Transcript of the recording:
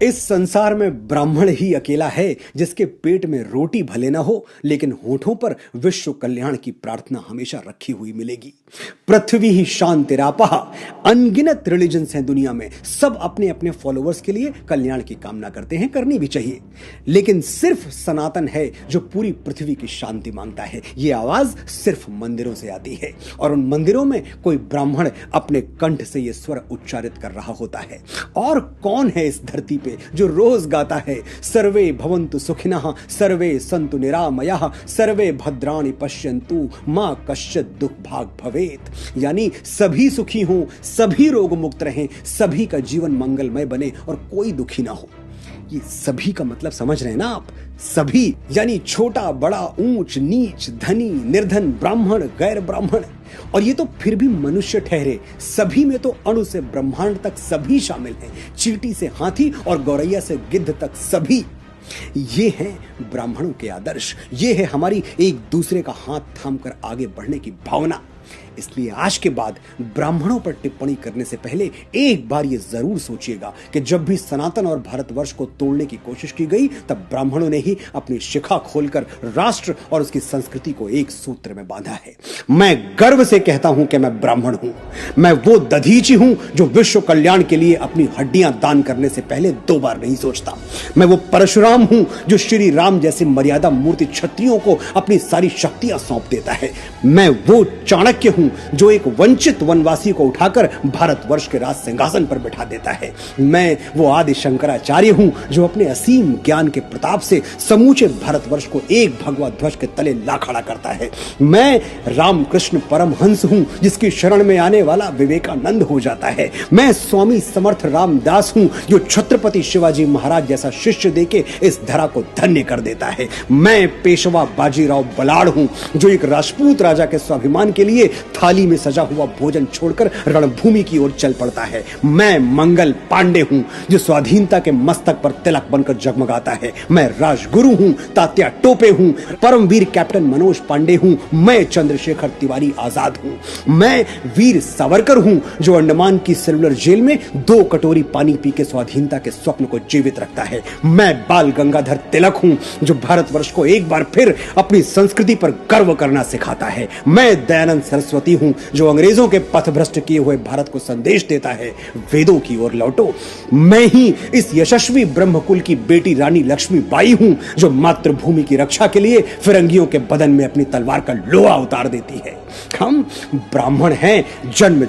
इस संसार में ब्राह्मण ही अकेला है जिसके पेट में रोटी भले ना हो लेकिन होठों पर विश्व कल्याण की प्रार्थना हमेशा रखी हुई मिलेगी। पृथ्वी ही शांतिरापः। अनगिनत रिलीजन्स हैं दुनिया में, सब अपने अपने फॉलोअर्स के लिए कल्याण की कामना करते हैं, करनी भी चाहिए, लेकिन सिर्फ सनातन है जो पूरी पृथ्वी की शांति मांगता है। यह आवाज सिर्फ मंदिरों से आती है और उन मंदिरों में कोई ब्राह्मण अपने कंठ से यह स्वर उच्चारित कर रहा होता है। और कौन है इस धरती पे जो रोज गाता है सर्वे भवन्तु सुखिनः सर्वे सन्तु निरामयाः सर्वे भद्राणि पश्यन्तु मां कश्चित् दुख भाग भवेत्, यानी सभी सुखी हों, सभी रोग मुक्त रहें, सभी का जीवन मंगलमय बने और कोई दुखी ना हो। ये सभी का मतलब समझ रहे हैं ना आप? सभी यानी छोटा बड़ा, ऊंच नीच, धनी निर्धन, ब्राह्मण गैर ब्राह्मण। और ये तो फिर भी मनुष्य ठहरे, सभी में तो अणु से ब्रह्मांड तक सभी शामिल हैं, चींटी से हाथी और गौरैया से गिद्ध तक सभी। ये है ब्राह्मणों के आदर्श, ये है हमारी एक दूसरे का हाथ थामकर आगे बढ़ने की भावना। इसलिए आज के बाद ब्राह्मणों पर टिप्पणी करने से पहले एक बार यह जरूर सोचिएगा कि जब भी सनातन और भारतवर्ष को तोड़ने की कोशिश की गई तब ब्राह्मणों ने ही अपनी शिखा खोलकर राष्ट्र और उसकी संस्कृति को एक सूत्र में बांधा है। मैं गर्व से कहता हूं कि मैं ब्राह्मण हूं। मैं वो दधीची हूं जो विश्व कल्याण के लिए अपनी हड्डियां दान करने से पहले 2 बार नहीं सोचता। मैं वो परशुराम हूं जो श्री राम जैसे मर्यादा मूर्ति क्षत्रियों को अपनी सारी शक्तियां सौंप देता है। मैं वो चाणक्य हूं जो एक वंचित वनवासी को उठाकर भारतवर्ष के राज सिंहासन पर बिठा देता है। मैं वो आदि शंकराचार्य हूं जो अपने असीम ज्ञान के प्रताप से समूचे भारतवर्ष को एक भगवा ध्वज के तले ला खड़ा करता है। मैं रामकृष्ण परमहंस हूं जिसकी शरण में आने वाला विवेकानंद हो जाता है। मैं स्वामी समर्थ रामदास हूं जो छत्रपति शिवाजी महाराज जैसा शिष्य देके इस धरा को धन्य कर देता है। मैं पेशवा बाजीराव बलाड़ हूं जो एक राजपूत राजा के स्वाभिमान के लिए थाली में सजा हुआ भोजन छोड़कर रणभूमि की ओर चल पड़ता है। मैं मंगल पांडे हूं जो स्वाधीनता के मस्तक पर तिलक बनकर जगमगाता है। मैं राजगुरु हूं, तात्या टोपे हूं, परमवीर कैप्टन मनोज पांडे हूं। मैं चंद्रशेखर तिवारी आजाद हूं। मैं वीर सावरकर हूं जो अंडमान की सेलुलर जेल में 2 कटोरी पानी पी के स्वाधीनता के स्वप्न को जीवित रखता है। मैं बाल गंगाधर तिलक हूं जो भारतवर्ष को एक बार फिर अपनी संस्कृति पर गर्व करना सिखाता है। मैं दयानंद सरस्वती हूं जो अंग्रेजों के पथभ्रष्ट किए हुए भारत को संदेश देता है, वेदों की ओर लौटो। मैं ही इस यशस्वी ब्रह्मकुल की बेटी रानी लक्ष्मीबाई हूं जो मातृभूमि की रक्षा के लिए फिरंगियों के बदन में अपनी तलवार का लोहा उतार देती है। हम ब्राह्मण हैं जन्म